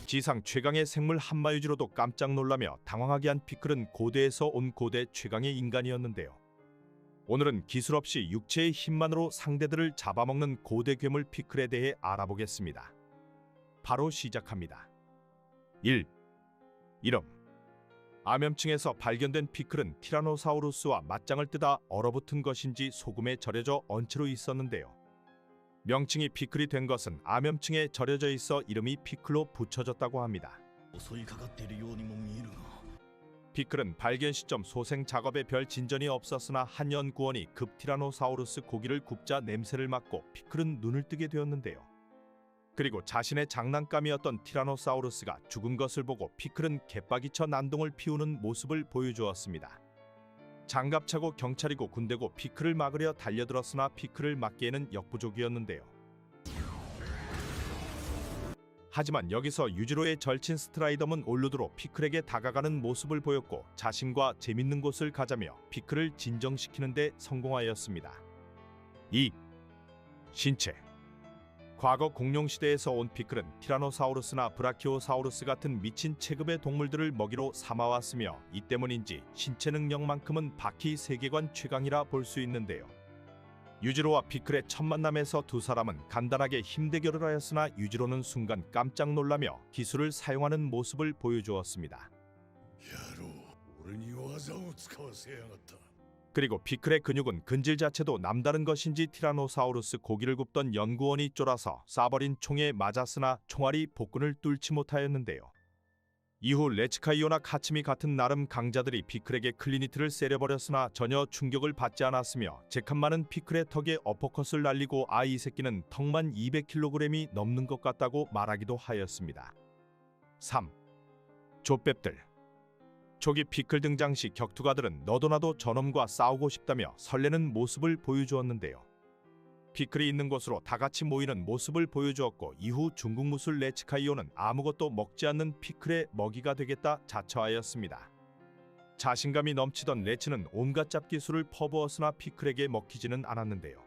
지상 최강의 생물 한마유지로도 깜짝 놀라며 당황하게 한 피클은 고대에서 온 고대 최강의 인간이었는데요. 오늘은 기술 없이 육체의 힘만으로 상대들을 잡아먹는 고대 괴물 피클에 대해 알아보겠습니다. 바로 시작합니다. 1. 이름. 암염층에서 발견된 피클은 티라노사우루스와 맞짱을 뜨다 얼어붙은 것인지 소금에 절여져 언체로 있었는데요. 명칭이 피클이 된 것은 암염층에 절여져 있어 이름이 피클로 붙여졌다고 합니다. 피클은 발견 시점 소생 작업에 별 진전이 없었으나 한 연구원이 급 티라노사우루스 고기를 굽자 냄새를 맡고 피클은 눈을 뜨게 되었는데요. 그리고 자신의 장난감이었던 티라노사우루스가 죽은 것을 보고 피클은 개빠기쳐 난동을 피우는 모습을 보여주었습니다. 장갑차고 경찰이고 군대고 피클을 막으려 달려들었으나 피클을 막기에는 역부족이었는데요. 하지만 여기서 유지로의 절친 스트라이덤은 올루드로 피클에게 다가가는 모습을 보였고 자신과 재밌는 곳을 가자며 피클을 진정시키는 데 성공하였습니다. 2. 신체. 과거 공룡시대에서 온 피클은 티라노사우루스나 브라키오사우루스 같은 미친 체급의 동물들을 먹이로 삼아왔으며 이 때문인지 신체 능력만큼은 바퀴 세계관 최강이라 볼 수 있는데요. 유지로와 피클의 첫 만남에서 두 사람은 간단하게 힘대결을 하였으나 유지로는 순간 깜짝 놀라며 기술을 사용하는 모습을 보여주었습니다. 그리고 피클의 근육은 근질 자체도 남다른 것인지 티라노사우루스 고기를 굽던 연구원이 쫄아서 쏴버린 총에 맞았으나 총알이 복근을 뚫지 못하였는데요. 이후 레츠카이오나 카츠미 같은 나름 강자들이 피클에게 클리니트를 세려버렸으나 전혀 충격을 받지 않았으며 잭한마는 피클의 턱에 어퍼컷을 날리고 이 새끼는 턱만 200kg이 넘는 것 같다고 말하기도 하였습니다. 3. 족밥들. 초기 피클 등장 시 격투가들은 너도나도 저놈과 싸우고 싶다며 설레는 모습을 보여주었는데요. 피클이 있는 곳으로 다같이 모이는 모습을 보여주었고 이후 중국 무술 레츠카이오는 아무것도 먹지 않는 피클의 먹이가 되겠다 자처하였습니다. 자신감이 넘치던 레츠는 온갖 잡기술을 퍼부었으나 피클에게 먹히지는 않았는데요.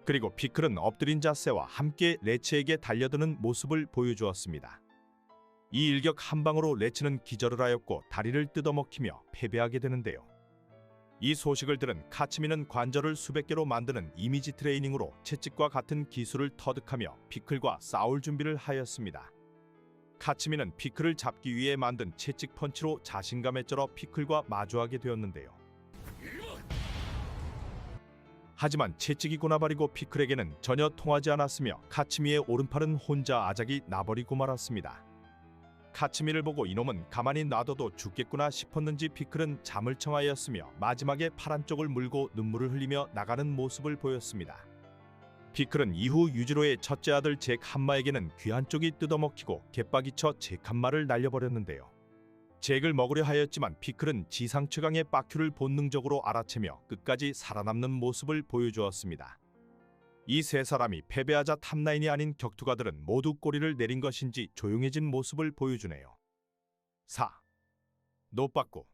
그리고 피클은 엎드린 자세와 함께 레츠에게 달려드는 모습을 보여주었습니다. 이 일격 한 방으로 레츠는 기절을 하였고 다리를 뜯어먹히며 패배하게 되는데요. 이 소식을 들은 카츠미는 관절을 수백 개로 만드는 이미지 트레이닝으로 채찍과 같은 기술을 터득하며 피클과 싸울 준비를 하였습니다. 카츠미는 피클을 잡기 위해 만든 채찍 펀치로 자신감에 쩔어 피클과 마주하게 되었는데요. 하지만 채찍이 고나버리고 피클에게는 전혀 통하지 않았으며 카츠미의 오른팔은 혼자 아작이 나버리고 말았습니다. 카츠미를 보고 이놈은 가만히 놔둬도 죽겠구나 싶었는지 피클은 잠을 청하였으며 마지막에 팔 한쪽을 물고 눈물을 흘리며 나가는 모습을 보였습니다. 피클은 이후 유지로의 첫째 아들 잭 한마에게는 귀 한쪽이 뜯어먹히고 개빠기쳐 잭 한마를 날려버렸는데요. 잭을 먹으려 하였지만 피클은 지상 최강의 빠큐를 본능적으로 알아채며 끝까지 살아남는 모습을 보여주었습니다. 이 세 사람이 패배하자 탑9이 아닌 격투가들은 모두 꼬리를 내린 것인지 조용해진 모습을 보여주네요. 4. 노빠꾸.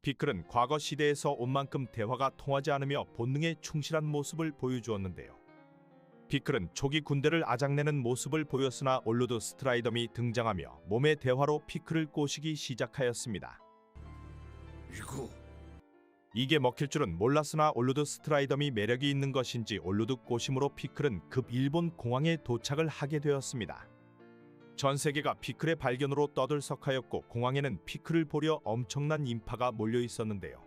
피클은 과거 시대에서 온 만큼 대화가 통하지 않으며 본능에 충실한 모습을 보여주었는데요. 피클은 초기 군대를 아작내는 모습을 보였으나 올루드 스트라이덤이 등장하며 몸의 대화로 피클을 꼬시기 시작하였습니다. 이게 먹힐 줄은 몰랐으나 올루드 스트라이덤이 매력이 있는 것인지 올루드 꼬심으로 피클은 급 일본 공항에 도착을 하게 되었습니다. 전 세계가 피클의 발견으로 떠들썩하였고 공항에는 피클을 보려 엄청난 인파가 몰려 있었는데요.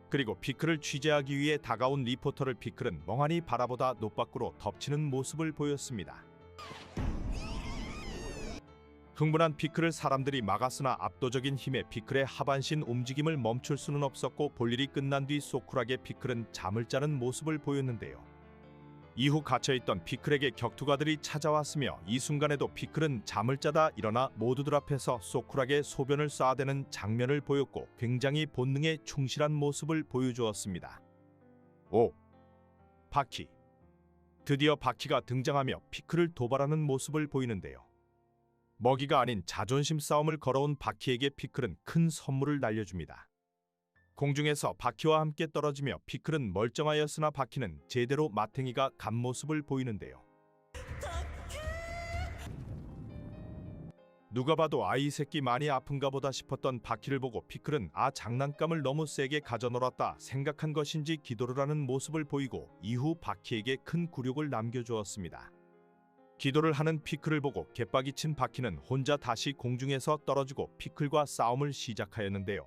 그리고 피클을 취재하기 위해 다가온 리포터를 피클은 멍하니 바라보다 노빠꾸로 덮치는 모습을 보였습니다. 흥분한 피클을 사람들이 막았으나 압도적인 힘에 피클의 하반신 움직임을 멈출 수는 없었고 볼일이 끝난 뒤 소쿨하게 피클은 잠을 자는 모습을 보였는데요. 이후 갇혀있던 피클에게 격투가들이 찾아왔으며 이 순간에도 피클은 잠을 자다 일어나 모두들 앞에서 소쿨하게 소변을 쏴대는 장면을 보였고 굉장히 본능에 충실한 모습을 보여주었습니다. 5. 바키. 드디어 바키가 등장하며 피클을 도발하는 모습을 보이는데요. 먹이가 아닌 자존심 싸움을 걸어온 바키에게 피클은 큰 선물을 날려줍니다. 공중에서 바키와 함께 떨어지며 피클은 멀쩡하였으나 바키는 제대로 마탱이가 간 모습을 보이는데요. 누가 봐도 아이 새끼 많이 아픈가 보다 싶었던 바퀴를 보고 피클은 장난감을 너무 세게 가져놀았다 생각한 것인지 기도를 하는 모습을 보이고 이후 바퀴에게 큰 굴욕을 남겨주었습니다. 기도를 하는 피클을 보고 개빡이 친 바퀴는 혼자 다시 공중에서 떨어지고 피클과 싸움을 시작하였는데요.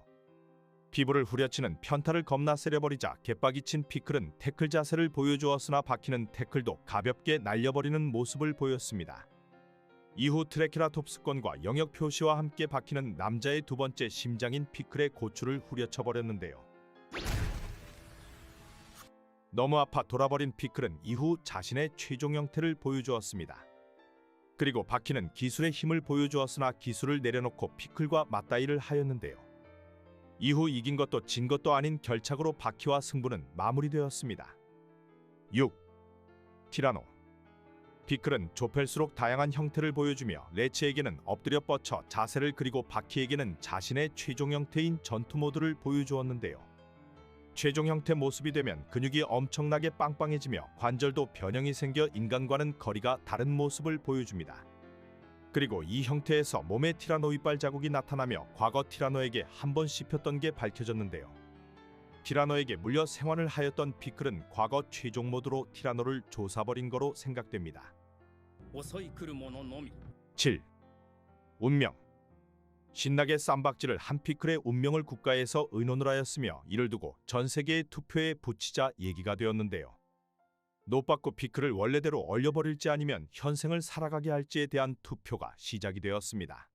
피부를 후려치는 편타를 겁나 세려버리자 개빡이 친 피클은 태클 자세를 보여주었으나 바퀴는 태클도 가볍게 날려버리는 모습을 보였습니다. 이후 트레케라톱스건과 영역 표시와 함께 바퀴는 남자의 두 번째 심장인 피클의 고추를 후려쳐버렸는데요. 너무 아파 돌아버린 피클은 이후 자신의 최종 형태를 보여주었습니다. 그리고 바퀴는 기술의 힘을 보여주었으나 기술을 내려놓고 피클과 맞다이를 하였는데요. 이후 이긴 것도 진 것도 아닌 결착으로 바퀴와 승부는 마무리되었습니다. 6. 티라노. 피클은 좁힐수록 다양한 형태를 보여주며 레츠에게는 엎드려 뻗쳐 자세를 그리고 바퀴에게는 자신의 최종 형태인 전투 모드를 보여주었는데요. 최종 형태 모습이 되면 근육이 엄청나게 빵빵해지며 관절도 변형이 생겨 인간과는 거리가 다른 모습을 보여줍니다. 그리고 이 형태에서 몸에 티라노 이빨 자국이 나타나며 과거 티라노에게 한 번 씹혔던 게 밝혀졌는데요. 티라노에게 물려 생환을 하였던 피클은 과거 최종 모드로 티라노를 조사버린 거로 생각됩니다. 7. 운명. 신나게 쌈박질을 한 피클의 운명을 국가에서 의논을 하였으며 이를 두고 전 세계의 투표에 붙이자 얘기가 되었는데요. 노빠꾸 피클을 원래대로 얼려버릴지 아니면 현생을 살아가게 할지에 대한 투표가 시작이 되었습니다.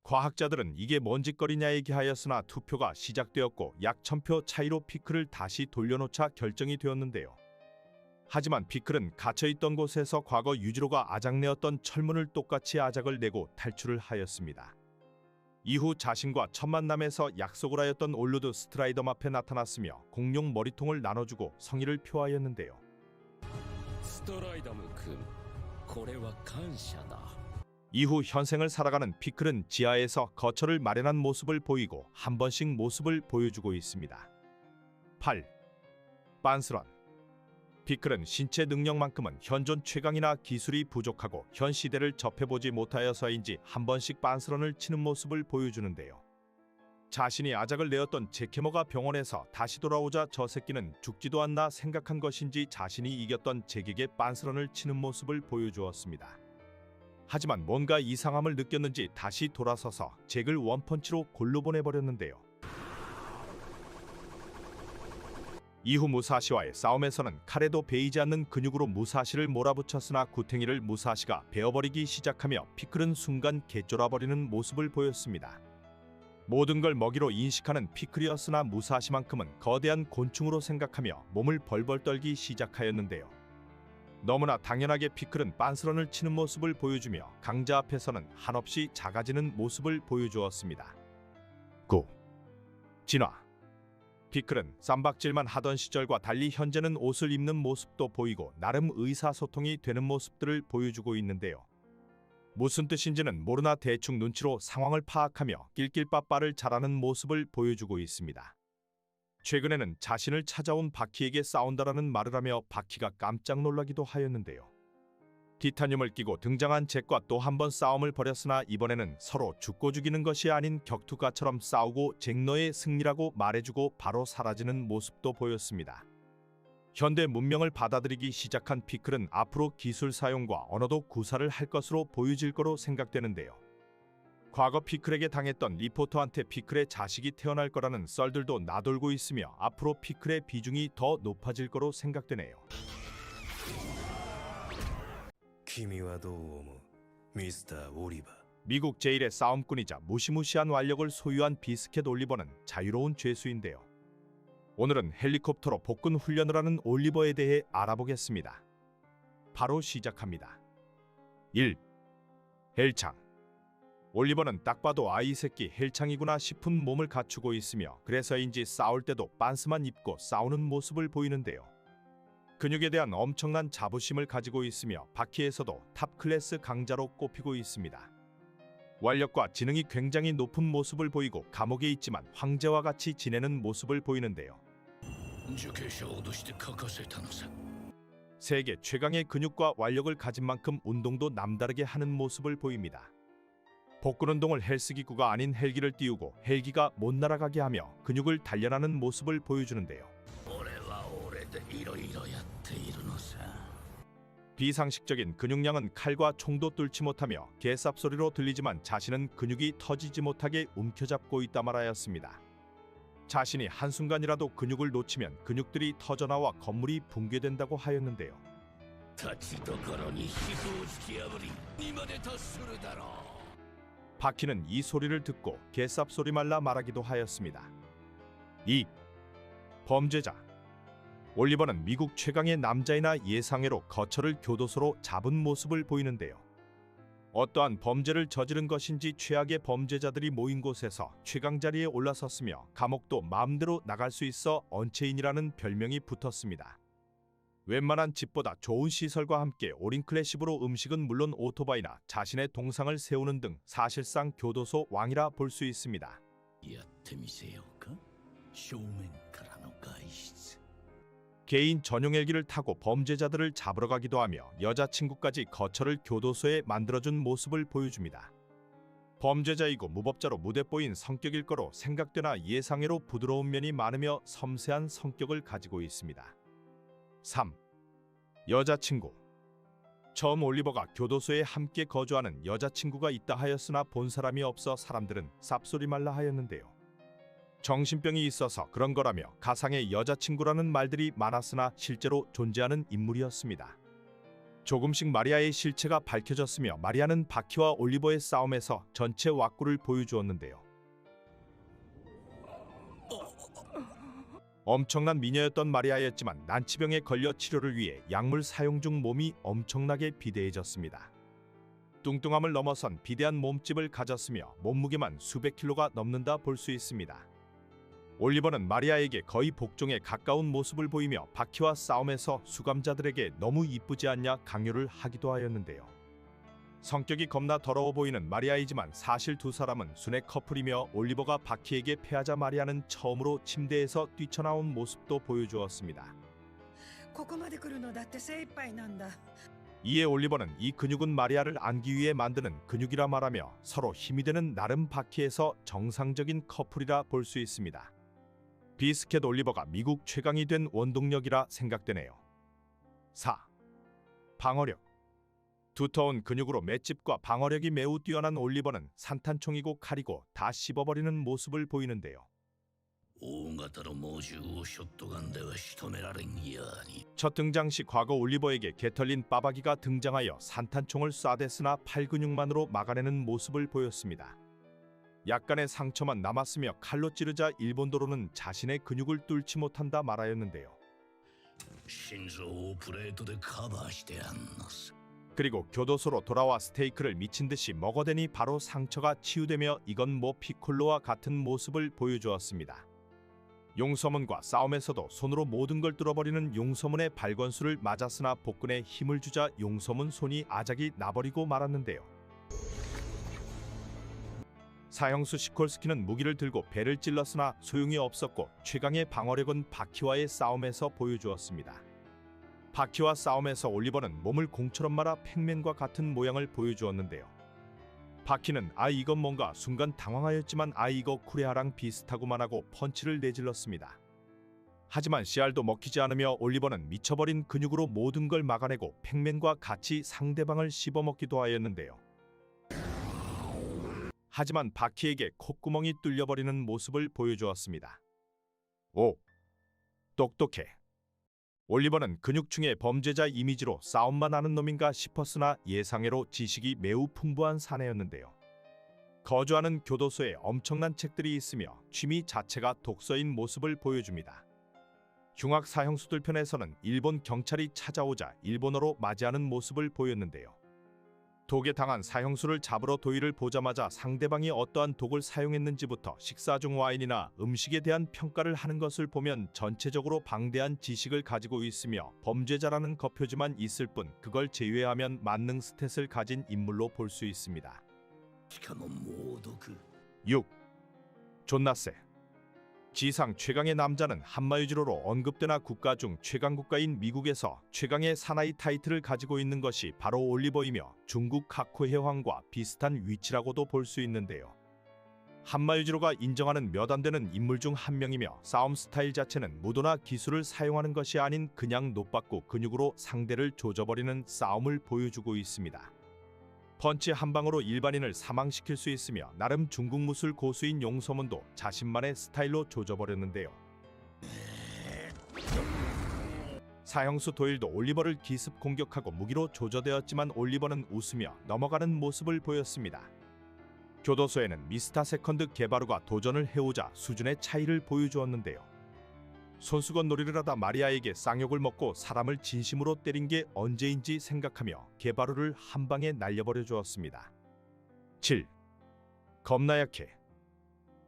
과학자들은 이게 뭔 짓거리냐 얘기하였으나 투표가 시작되었고 약 1000표 차이로 피클을 다시 돌려놓자 결정이 되었는데요. 하지만 피클은 갇혀있던 곳에서 과거 유지로가 아작내었던 철문을 똑같이 아작을 내고 탈출을 하였습니다. 이후 자신과 첫 만남에서 약속을 하였던 올루드 스트라이덤 앞에 나타났으며 공룡 머리통을 나눠주고 성의를 표하였는데요. 스트라이덤君, これは感謝だ. 이후 현생을 살아가는 피클은 지하에서 거처를 마련한 모습을 보이고 한 번씩 모습을 보여주고 있습니다. 8. 빤스런. 피클은 신체 능력만큼은 현존 최강이나 기술이 부족하고 현 시대를 접해보지 못하여서인지 한 번씩 빤스런을 치는 모습을 보여주는데요. 자신이 아작을 내었던 제케모가 병원에서 다시 돌아오자 저 새끼는 죽지도 않나 생각한 것인지 자신이 이겼던 잭에게 빤스런을 치는 모습을 보여주었습니다. 하지만 뭔가 이상함을 느꼈는지 다시 돌아서서 잭을 원펀치로 골로 보내버렸는데요. 이후 무사시와의 싸움에서는 칼에도 베이지 않는 근육으로 무사시를 몰아붙였으나 구탱이를 무사시가 베어버리기 시작하며 피클은 순간 개쫄아버리는 모습을 보였습니다. 모든 걸 먹이로 인식하는 피클이었으나 무사시만큼은 거대한 곤충으로 생각하며 몸을 벌벌 떨기 시작하였는데요. 너무나 당연하게 피클은 빤스런을 치는 모습을 보여주며 강자 앞에서는 한없이 작아지는 모습을 보여주었습니다. 9. 진화. 피클은 쌈박질만 하던 시절과 달리 현재는 옷을 입는 모습도 보이고 나름 의사소통이 되는 모습들을 보여주고 있는데요. 무슨 뜻인지는 모르나 대충 눈치로 상황을 파악하며 낄낄빠빠를 잘하는 모습을 보여주고 있습니다. 최근에는 자신을 찾아온 바퀴에게 싸운다라는 말을 하며 바퀴가 깜짝 놀라기도 하였는데요. 티타늄을 끼고 등장한 잭과 또 한 번 싸움을 벌였으나 이번에는 서로 죽고 죽이는 것이 아닌 격투가처럼 싸우고 잭 너의 승리라고 말해주고 바로 사라지는 모습도 보였습니다. 현대 문명을 받아들이기 시작한 피클은 앞으로 기술 사용과 언어도 구사를 할 것으로 보여질 거로 생각되는데요. 과거 피클에게 당했던 리포터한테 피클의 자식이 태어날 거라는 썰들도 나돌고 있으며 앞으로 피클의 비중이 더 높아질 거로 생각되네요. 君はどう思う? 미스터 올리버. 미국 제1의 싸움꾼이자 무시무시한 완력을 소유한 비스켓 올리버는 자유로운 죄수인데요. 오늘은 헬리콥터로 복근 훈련을 하는 올리버에 대해 알아보겠습니다. 바로 시작합니다. 1. 헬창. 올리버는 딱 봐도 아이 새끼 헬창이구나 싶은 몸을 갖추고 있으며 그래서인지 싸울 때도 빤스만 입고 싸우는 모습을 보이는데요. 근육에 대한 엄청난 자부심을 가지고 있으며 바퀴에서도 탑 클래스 강자로 꼽히고 있습니다. 완력과 지능이 굉장히 높은 모습을 보이고 감옥에 있지만 황제와 같이 지내는 모습을 보이는데요. 세계 최강의 근육과 완력을 가진 만큼 운동도 남다르게 하는 모습을 보입니다. 복근 운동을 헬스기구가 아닌 헬기를 띄우고 헬기가 못 날아가게 하며 근육을 단련하는 모습을 보여주는데요. 俺は俺でいろいろやっているのさ。 비상식적인 근육량은 칼과 총도 뚫지 못하며 개쌉소리로 들리지만 자신은 근육이 터지지 못하게 움켜잡고 있다 말하였습니다. 자신이 한순간이라도 근육을 놓치면 근육들이 터져나와 건물이 붕괴된다고 하였는데요. 立ちどころに皮膚を突き破りにまで達するだろう。 바퀴는 이 소리를 듣고 개쌉소리 말라 말하기도 하였습니다. 2. 범죄자. 올리버는 미국 최강의 남자이나 예상외로 거처를 교도소로 잡은 모습을 보이는데요. 어떠한 범죄를 저지른 것인지 최악의 범죄자들이 모인 곳에서 최강 자리에 올라섰으며 감옥도 마음대로 나갈 수 있어 언체인이라는 별명이 붙었습니다. 웬만한 집보다 좋은 시설과 함께 올인클래식으로 음식은 물론 오토바이나 자신의 동상을 세우는 등 사실상 교도소 왕이라 볼 수 있습니다. やってみせようか。正面からの外出。 개인 전용 헬기를 타고 범죄자들을 잡으러 가기도 하며 여자친구까지 거처를 교도소에 만들어준 모습을 보여줍니다. 범죄자이고 무법자로 무대뽀인 성격일 거로 생각되나 예상외로 부드러운 면이 많으며 섬세한 성격을 가지고 있습니다. 3. 여자친구. 처음 올리버가 교도소에 함께 거주하는 여자친구가 있다 하였으나 본 사람이 없어 사람들은 쌉소리 말라 하였는데요. 정신병이 있어서 그런 거라며 가상의 여자친구라는 말들이 많았으나 실제로 존재하는 인물이었습니다. 조금씩 마리아의 실체가 밝혀졌으며 마리아는 바퀴와 올리버의 싸움에서 전체 왁구를 보여주었는데요. 엄청난 미녀였던 마리아였지만 난치병에 걸려 치료를 위해 약물 사용 중 몸이 엄청나게 비대해졌습니다. 뚱뚱함을 넘어선 비대한 몸집을 가졌으며 몸무게만 수백 킬로가 넘는다 볼 수 있습니다. 올리버는 마리아에게 거의 복종에 가까운 모습을 보이며 바퀴와 싸움에서 수감자들에게 너무 이쁘지 않냐 강요를 하기도 하였는데요. 성격이 겁나 더러워 보이는 마리아이지만 사실 두 사람은 순애 커플이며 올리버가 바퀴에게 패하자 마리아는 처음으로 침대에서 뛰쳐나온 모습도 보여주었습니다. ここまで来るのだって精一杯なんだ。 이에 올리버는 이 근육은 마리아를 안기 위해 만드는 근육이라 말하며 서로 힘이 되는 나름 바퀴에서 정상적인 커플이라 볼 수 있습니다. 비스켓 올리버가 미국 최강이 된 원동력이라 생각되네요. 4. 방어력. 두터운 근육으로 맷집과 방어력이 매우 뛰어난 올리버는 산탄총이고 칼이고 다 씹어버리는 모습을 보이는데요. 大型の猛獣をショットガンでは仕留められんやに。 첫 등장 시 과거 올리버에게 개털린 빠바기가 등장하여 산탄총을 쏴댔으나 팔 근육만으로 막아내는 모습을 보였습니다. 약간의 상처만 남았으며 칼로 찌르자 일본도로는 자신의 근육을 뚫지 못한다 말하였는데요. 心臓をプレートでカバーしてあんのさ。 그리고 교도소로 돌아와 스테이크를 미친 듯이 먹어대니 바로 상처가 치유되며 이건 뭐 피콜로와 같은 모습을 보여주었습니다. 용서문과 싸움에서도 손으로 모든 걸 뚫어버리는 용서문의 발권수를 맞았으나 복근에 힘을 주자 용서문 손이 아작이 나버리고 말았는데요. 사형수 시콜스키는 무기를 들고 배를 찔렀으나 소용이 없었고 최강의 방어력은 바퀴와의 싸움에서 보여주었습니다. 바퀴와 싸움에서 올리버는 몸을 공처럼 말아 팩맨과 같은 모양을 보여주었는데요. 바퀴는 아 이건 뭔가 순간 당황하였지만 아 이거 쿠레아랑 비슷하구만 하고 펀치를 내질렀습니다. 하지만 씨알도 먹히지 않으며 올리버는 미쳐버린 근육으로 모든 걸 막아내고 팩맨과 같이 상대방을 씹어먹기도 하였는데요. 하지만 바퀴에게 콧구멍이 뚫려버리는 모습을 보여주었습니다. 5. 똑똑해. 올리버는 근육충의 범죄자 이미지로 싸움만 하는 놈인가 싶었으나 예상외로 지식이 매우 풍부한 사내였는데요. 거주하는 교도소에 엄청난 책들이 있으며 취미 자체가 독서인 모습을 보여줍니다. 흉악 사형수들 편에서는 일본 경찰이 찾아오자 일본어로 맞이하는 모습을 보였는데요. 독에 당한 사형수를 잡으러 도의를 보자마자 상대방이 어떠한 독을 사용했는지부터 식사 중 와인이나 음식에 대한 평가를 하는 것을 보면 전체적으로 방대한 지식을 가지고 있으며 범죄자라는 거표지만 있을 뿐 그걸 제외하면 만능 스탯을 가진 인물로 볼 수 있습니다. しかも猛毒。 6. 존나 세. 지상 최강의 남자는 한마유지로로 언급되나 국가 중 최강 국가인 미국에서 최강의 사나이 타이틀을 가지고 있는 것이 바로 올리버이며 중국 카쿠해왕과 비슷한 위치라고도 볼 수 있는데요. 한마유지로가 인정하는 몇 안 되는 인물 중 한 명이며 싸움 스타일 자체는 무도나 기술을 사용하는 것이 아닌 그냥 노받고 근육으로 상대를 조져버리는 싸움을 보여주고 있습니다. 펀치 한 방으로 일반인을 사망시킬 수 있으며 나름 중국 무술 고수인 용서문도 자신만의 스타일로 조져버렸는데요. 사형수 도일도 올리버를 기습 공격하고 무기로 조져대었지만 올리버는 웃으며 넘어가는 모습을 보였습니다. 교도소에는 미스터 세컨드 게바루가 도전을 해오자 수준의 차이를 보여주었는데요. 손수건 놀이를 하다 마리아에게 쌍욕을 먹고 사람을 진심으로 때린 게 언제인지 생각하며 게바루를 한 방에 날려버려 주었습니다. 7. 겁나 약해.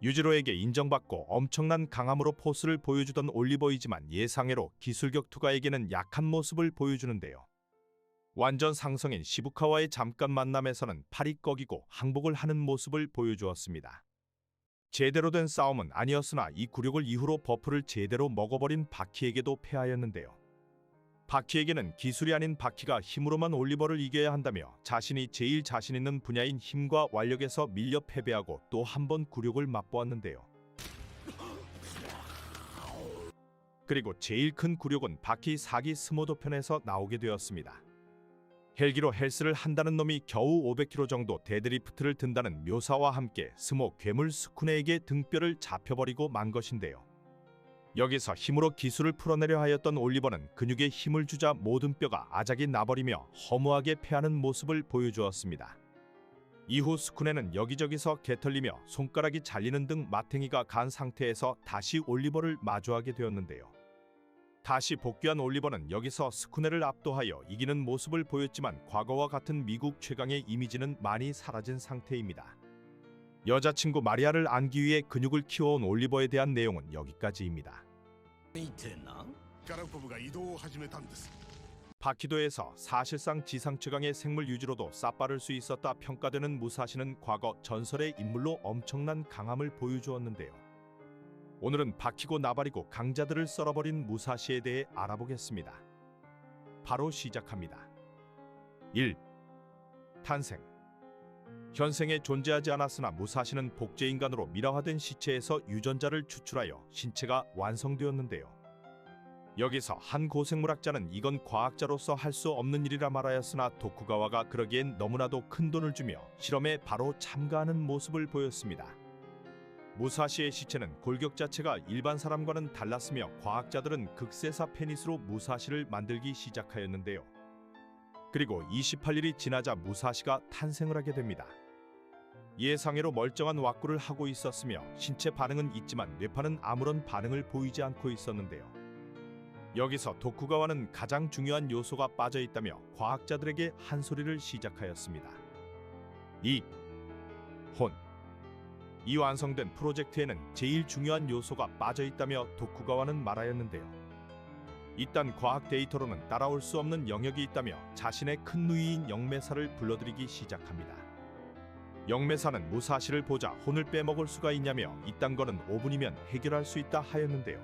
유지로에게 인정받고 엄청난 강함으로 포스를 보여주던 올리버이지만 예상외로 기술격 투가에게는 약한 모습을 보여주는데요. 완전 상성인 시부카와의 잠깐 만남에서는 팔이 꺾이고 항복을 하는 모습을 보여주었습니다. 제대로 된 싸움은 아니었으나 이 굴욕을 이후로 버프를 제대로 먹어버린 바키에게도 패하였는데요. 바키에게는 기술이 아닌 바키가 힘으로만 올리버를 이겨야 한다며 자신이 제일 자신 있는 분야인 힘과 완력에서 밀려 패배하고 또 한 번 굴욕을 맛보았는데요. 그리고 제일 큰 굴욕은 바키 4기 스모도 편에서 나오게 되었습니다. 헬기로 헬스를 한다는 놈이 겨우 500kg 정도 데드리프트를 든다는 묘사와 함께 스모 괴물 스쿠네에게 등뼈를 잡혀버리고 만 것인데요. 여기서 힘으로 기술을 풀어내려 하였던 올리버는 근육에 힘을 주자 모든 뼈가 아작이 나버리며 허무하게 패하는 모습을 보여주었습니다. 이후 스쿠네는 여기저기서 개털리며 손가락이 잘리는 등 마탱이가 간 상태에서 다시 올리버를 마주하게 되었는데요. 다시 복귀한 올리버는 여기서 스쿠네를 압도하여 이기는 모습을 보였지만 과거와 같은 미국 최강의 이미지는 많이 사라진 상태입니다. 여자친구 마리아를 안기 위해 근육을 키워온 올리버에 대한 내용은 여기까지입니다. 見てなガラコブが移動を始めたんです。 바키도에서 사실상 지상 최강의 생물 유지로도 싸빠를 수 있었다 평가되는 무사시는 과거 전설의 인물로 엄청난 강함을 보여주었는데요. 오늘은 바키고 나발이고 강자들을 썰어버린 무사시에 대해 알아보겠습니다. 바로 시작합니다. 1. 탄생. 현생에 존재하지 않았으나 무사시는 복제인간으로 미라화된 시체에서 유전자를 추출하여 신체가 완성되었는데요. 여기서 한 고생물학자는 이건 과학자로서 할 수 없는 일이라 말하였으나 도쿠가와가 그러기엔 너무나도 큰 돈을 주며 실험에 바로 참가하는 모습을 보였습니다. 무사시의 시체는 골격 자체가 일반 사람과는 달랐으며 과학자들은 극세사 페니스로 무사시를 만들기 시작하였는데요. 그리고 28일이 지나자 무사시가 탄생을 하게 됩니다. 예상외로 멀쩡한 왁구를 하고 있었으며 신체 반응은 있지만 뇌파는 아무런 반응을 보이지 않고 있었는데요. 여기서 도쿠가와는 가장 중요한 요소가 빠져있다며 과학자들에게 한 소리를 시작하였습니다. 2. 혼. 이 완성된 프로젝트에는 제일 중요한 요소가 빠져있다며 도쿠가와는 말하였는데요. 이딴 과학 데이터로는 따라올 수 없는 영역이 있다며 자신의 큰 누이인 영매사를 불러들이기 시작합니다. 영매사는 무사시를 보자 혼을 빼먹을 수가 있냐며 이딴 거는 5분이면 해결할 수 있다 하였는데요.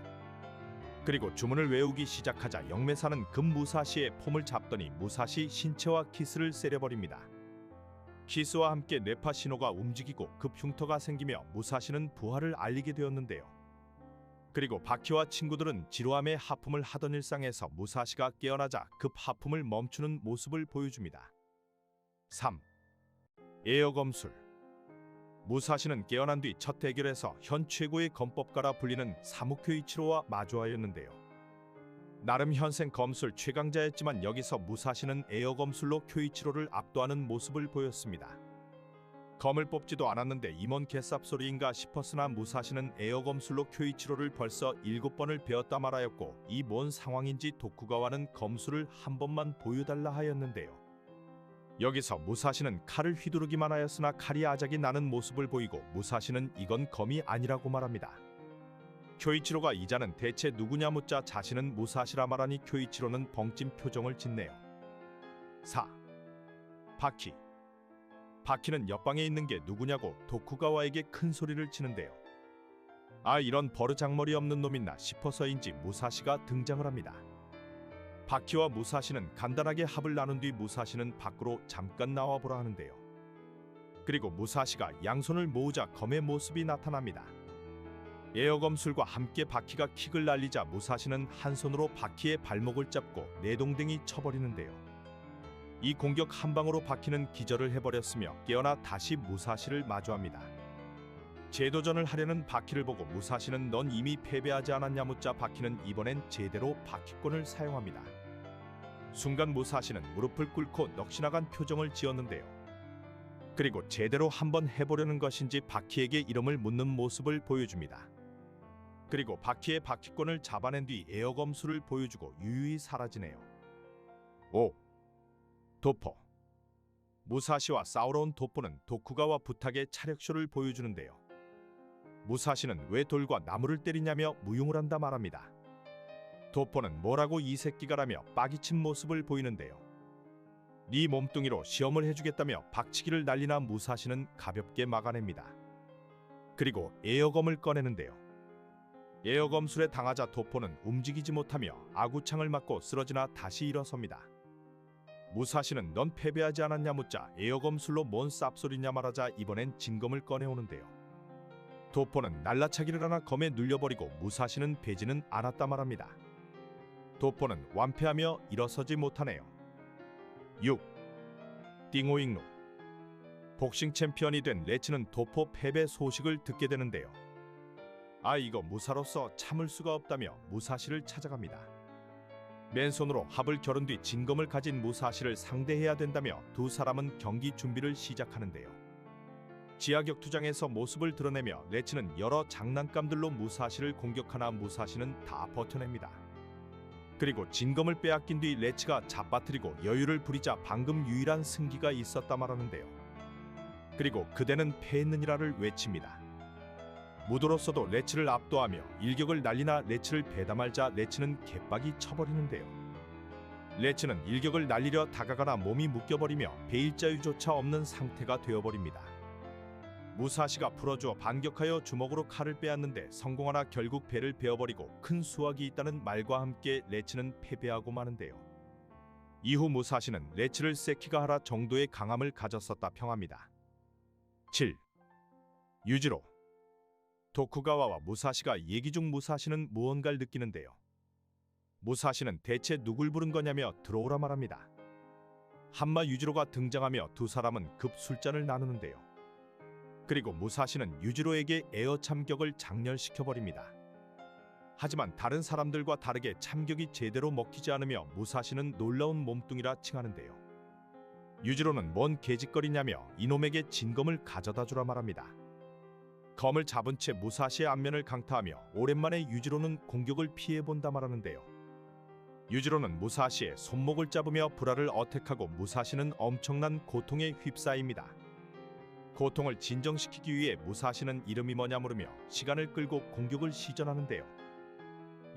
그리고 주문을 외우기 시작하자 영매사는 급 무사시의 폼을 잡더니 무사시 신체와 키스를 세려버립니다. 키스와 함께 뇌파 신호가 움직이고 급 흉터가 생기며 무사시는 부활을 알리게 되었는데요. 그리고 바키와 친구들은 지루함의 하품을 하던 일상에서 무사시가 깨어나자 급 하품을 멈추는 모습을 보여줍니다. 3. 에어 검술. 무사시는 깨어난 뒤 첫 대결에서 현 최고의 검법가라 불리는 사무쿄이치로와 마주하였는데요. 나름 현생 검술 최강자였지만 여기서 무사시는 에어 검술로 쿄이치로를 압도하는 모습을 보였습니다. 검을 뽑지도 않았는데 임원 개쌉소리인가 싶었으나 무사시는 에어 검술로 쿄이치로를 벌써 7번을 배웠다 말하였고 이 뭔 상황인지 도쿠가와는 검술을 한 번만 보여달라 하였는데요. 여기서 무사시는 칼을 휘두르기만 하였으나 칼이 아작이 나는 모습을 보이고 무사시는 이건 검이 아니라고 말합니다. 쿄이치로가 이자는 대체 누구냐 묻자 자신은 무사시라 말하니 쿄이치로는 벙찐 표정을 짓네요. 4. 바키. 바키는 옆방에 있는 게 누구냐고 도쿠가와에게 큰 소리를 치는데요. 아, 이런 버르장머리 없는 놈이나 싶어서인지 무사시가 등장을 합니다. 바키와 무사시는 간단하게 합을 나눈 뒤 무사시는 밖으로 잠깐 나와보라 하는데요. 그리고 무사시가 양손을 모으자 검의 모습이 나타납니다. 에어검술과 함께 바키가 킥을 날리자 무사시는 한 손으로 바키의 발목을 잡고 내동댕이 쳐버리는데요. 이 공격 한 방으로 바키는 기절을 해버렸으며 깨어나 다시 무사시를 마주합니다. 재도전을 하려는 바키를 보고 무사시는 넌 이미 패배하지 않았냐 묻자 바키는 이번엔 제대로 바키권을 사용합니다. 순간 무사시는 무릎을 꿇고 넋이 나간 표정을 지었는데요. 그리고 제대로 한번 해보려는 것인지 바키에게 이름을 묻는 모습을 보여줍니다. 그리고 바키의 바키권을 잡아낸 뒤 에어검술을 보여주고 유유히 사라지네요. 5. 도포. 무사시와 싸우러 온 도포는 도쿠가와 부탁의 차력쇼를 보여주는데요. 무사시는 왜 돌과 나무를 때리냐며 무용을 한다 말합니다. 도포는 뭐라고 이 새끼가라며 빠기친 모습을 보이는데요. 네 몸뚱이로 시험을 해주겠다며 박치기를 날리나 무사시는 가볍게 막아냅니다. 그리고 에어검을 꺼내는데요. 에어검술에 당하자 도포는 움직이지 못하며 아구창을 맞고 쓰러지나 다시 일어섭니다. 무사시는 넌 패배하지 않았냐 묻자 에어검술로 뭔 쌉소리냐 말하자 이번엔 진검을 꺼내오는데요. 도포는 날라차기를 하나 검에 눌려버리고 무사시는 배지는 않았다 말합니다. 도포는 완패하며 일어서지 못하네요. 6. 띵오잉루. 복싱 챔피언이 된 레츠는 도포 패배 소식을 듣게 되는데요. 아, 이거 무사로서 참을 수가 없다며 무사시를 찾아갑니다. 맨손으로 합을 겨룬 뒤 진검을 가진 무사시를 상대해야 된다며 두 사람은 경기 준비를 시작하는데요. 지하격투장에서 모습을 드러내며 레츠는 여러 장난감들로 무사시를 공격하나 무사시는 다 버텨냅니다. 그리고 진검을 빼앗긴 뒤 레츠가 잡아뜨리고 여유를 부리자 방금 유일한 승기가 있었다 말하는데요. 그리고 그대는 패했느니라를 외칩니다. 무도로서도 레츠를 압도하며 일격을 날리나 레츠를 배담할자 레츠는 개빡이 쳐버리는데요. 레츠는 일격을 날리려 다가가나 몸이 묶여버리며 배일자유조차 없는 상태가 되어버립니다. 무사시가 풀어주어 반격하여 주먹으로 칼을 빼앗는데 성공하나 결국 배를 베어버리고 큰 수확이 있다는 말과 함께 레츠는 패배하고 마는데요. 이후 무사시는 레츠를 세키가하라 정도의 강함을 가졌었다 평합니다. 7. 유지로. 도쿠가와와 무사시가 얘기 중 무사시는 무언가를 느끼는데요. 무사시는 대체 누굴 부른 거냐며 들어오라 말합니다. 한마 유지로가 등장하며 두 사람은 급 술잔을 나누는데요. 그리고 무사시는 유지로에게 에어 참격을 장렬시켜버립니다. 하지만 다른 사람들과 다르게 참격이 제대로 먹히지 않으며 무사시는 놀라운 몸뚱이라 칭하는데요. 유지로는 뭔 개짓거리냐며 이놈에게 진검을 가져다 주라 말합니다. 검을 잡은 채 무사시의 안면을 강타하며 오랜만에 유지로는 공격을 피해본다 말하는데요. 유지로는 무사시의 손목을 잡으며 불화를 어택하고 무사시는 엄청난 고통에 휩싸입니다. 고통을 진정시키기 위해 무사시는 이름이 뭐냐 물으며 시간을 끌고 공격을 시전하는데요.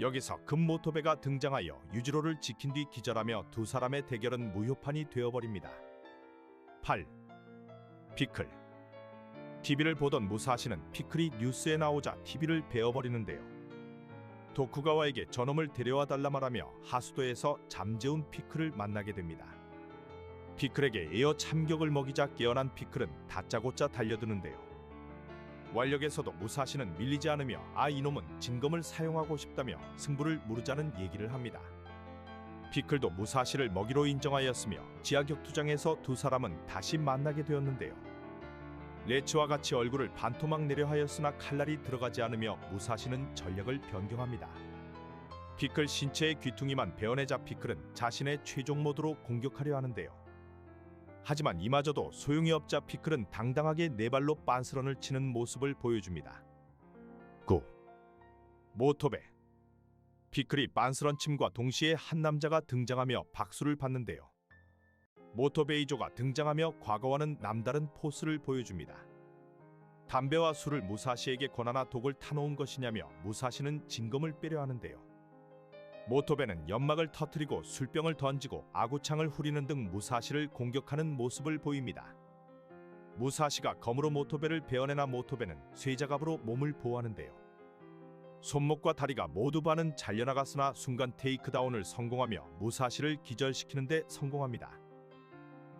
여기서 금모토베가 등장하여 유지로를 지킨 뒤 기절하며 두 사람의 대결은 무효판이 되어버립니다. 8. 피클. TV를 보던 무사시는 피클이 뉴스에 나오자 TV를 베어버리는데요. 도쿠가와에게 저놈을 데려와 달라 말하며 하수도에서 잠재운 피클을 만나게 됩니다. 피클에게 에어 참격을 먹이자 깨어난 피클은 다짜고짜 달려드는데요. 완력에서도 무사시는 밀리지 않으며 이놈은 진검을 사용하고 싶다며 승부를 무르자는 얘기를 합니다. 피클도 무사시를 먹이로 인정하였으며 지하격투장에서 두 사람은 다시 만나게 되었는데요. 레츠와 같이 얼굴을 반토막 내려 하였으나 칼날이 들어가지 않으며 무사시는 전략을 변경합니다. 피클 신체의 귀퉁이만 베어내자 피클은 자신의 최종 모드로 공격하려 하는데요. 하지만 이마저도 소용이 없자 피클은 당당하게 네 발로 빤스런을 치는 모습을 보여줍니다. 9. 모토베. 피클이 빤스런 침과 동시에 한 남자가 등장하며 박수를 받는데요. 모토베이조가 등장하며 과거와는 남다른 포스를 보여줍니다. 담배와 술을 무사시에게 권하나 독을 타놓은 것이냐며 무사시는 진검을 빼려 하는데요. 모토베는 연막을 터뜨리고 술병을 던지고 아구창을 후리는 등 무사시를 공격하는 모습을 보입니다. 무사시가 검으로 모토베를 베어내나 모토베는 쇠자갑으로 몸을 보호하는데요. 손목과 다리가 모두 반은 잘려나갔으나 순간 테이크다운을 성공하며 무사시를 기절시키는 데 성공합니다.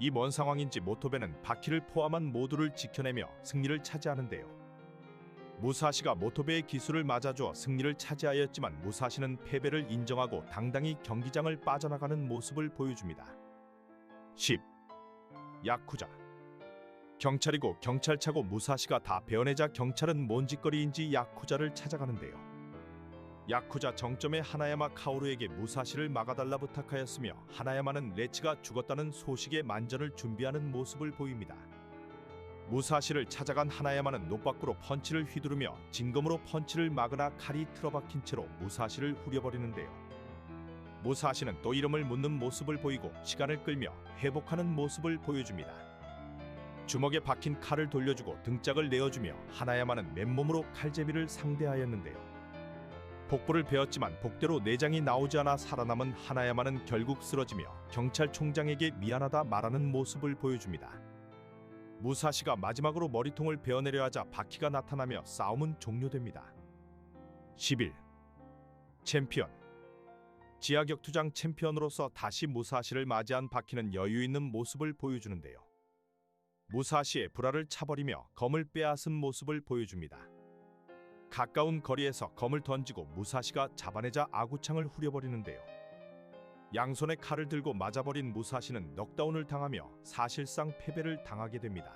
이 뭔 상황인지 모토베는 바퀴를 포함한 모두를 지켜내며 승리를 차지하는데요. 무사시가 모토베의 기술을 맞아줘 승리를 차지하였지만 무사시는 패배를 인정하고 당당히 경기장을 빠져나가는 모습을 보여줍니다. 10. 야쿠자. 경찰이고 경찰차고 무사시가 다 베어내자 경찰은 뭔 짓거리인지 야쿠자를 찾아가는데요. 야쿠자 정점의 하나야마 카오루에게 무사시를 막아달라 부탁하였으며 하나야마는 레츠가 죽었다는 소식에 만전을 준비하는 모습을 보입니다. 무사시를 찾아간 하나야마는 노밖으로 펀치를 휘두르며 진검으로 펀치를 막으나 칼이 틀어박힌 채로 무사시를 후려버리는데요. 무사시는 또 이름을 묻는 모습을 보이고 시간을 끌며 회복하는 모습을 보여줍니다. 주먹에 박힌 칼을 돌려주고 등짝을 내어주며 하나야마는 맨몸으로 칼제비를 상대하였는데요. 복부를 베었지만 복대로 내장이 나오지 않아 살아남은 하나야마는 결국 쓰러지며 경찰총장에게 미안하다 말하는 모습을 보여줍니다. 무사시가 마지막으로 머리통을 베어내려 하자 바키가 나타나며 싸움은 종료됩니다. 11. 챔피언. 지하격투장 챔피언으로서 다시 무사시를 맞이한 바키는 여유 있는 모습을 보여주는데요. 무사시의 불화를 차버리며 검을 빼앗은 모습을 보여줍니다. 가까운 거리에서 검을 던지고 무사시가 잡아내자 아구창을 후려버리는데요. 양손에 칼을 들고 맞아버린 무사시는 넉다운을 당하며 사실상 패배를 당하게 됩니다.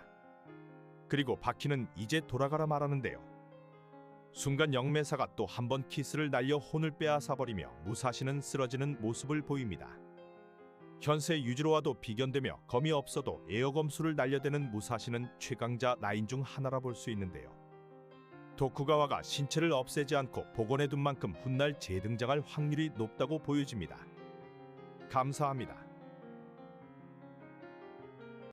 그리고 바키는 이제 돌아가라 말하는데요. 순간 영매사가 또 한 번 키스를 날려 혼을 빼앗아버리며 무사시는 쓰러지는 모습을 보입니다. 현세 유지로와도 비견되며 검이 없어도 에어검수를 날려대는 무사시는 최강자 라인 중 하나라 볼 수 있는데요. 도쿠가와가 신체를 없애지 않고 복원해둔 만큼 훗날 재등장할 확률이 높다고 보여집니다. 감사합니다.